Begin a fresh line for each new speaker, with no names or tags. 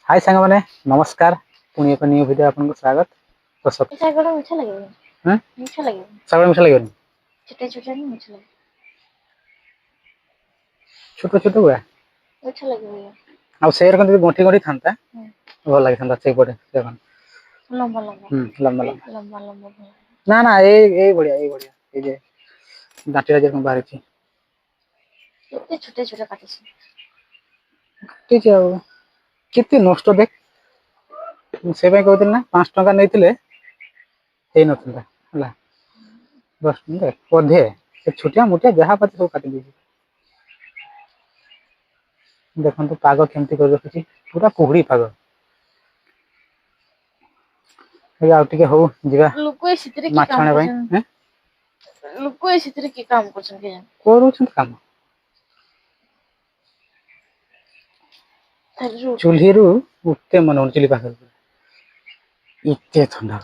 हाय सांग मैंने नमस्कार पुणी एक न्यू वीडियो आपन को स्वागत तो सब
ଶାଗଟା ମିଠା ଲାଗିବନି
हैं
ମିଠା ଲାଗିବନି
सागड़ मिठा लगन
ଛୋଟ ଛୋଟ ହିଁ ମିଠା ଲାଗିବ
छोटो छोटो हुआ
ମିଠା ଲାଗିବ
आ से रकम যদি গঠি গঠি থানতা
ହୁଁ
ଭଲ ଲାଗିଥାନ୍ତା সেই পড়ে দেখুন
ଲମ୍ବା ଲମ୍ବା
লম্বা লম্বা
ଲମ୍ବା ଲମ୍ବା ଭଲ
না না এই বড়িয়া এই যে দাঁটিরা যেরকম বাড়িছে
ଏତେ ଛୋଟ ଛୋଟ କାଟିଛି
ঠিক আছে কেতে নষ্ট দেখ ସେ ପାଇଁ କହୁଥିଲି ନା 5 ଟଙ୍କା ନେଇଥିଲେ ହେଇ ନଥାନ୍ତା ହେଲା 10 ଟଙ୍କା ଅଧେ ସେ ଛୋଟିଆ ମୋଟିଆ ଯାହା ପାତି ସବୁ କାଟି ଦେଇଛି ଦେଖନ୍ତୁ ପାଗ କେମିତି କରି ରଖିଛି ପୁରା କୁହୁଡି ପାଗ ଆଉ ଟିକେ ହଉ ଯିବା
ଲୋକ ଏ ସେଥିରେ କି
ମାଛ
କାମ
ଆଣିବା ପାଇଁ
କରୁଛନ୍ତି ଲୋକ ଏ ସେଥିରେ କି କାମ କରୁଛନ୍ତି କେଜାଣି
କରୁଛନ୍ତି କାମ
ତାହେଲେ
ଚୁଲ୍ହିରୁ ଉଠତେ ମନ ହଉନି ଚୁଲି ପାଖରେ ଏତେ ଥଣ୍ଡା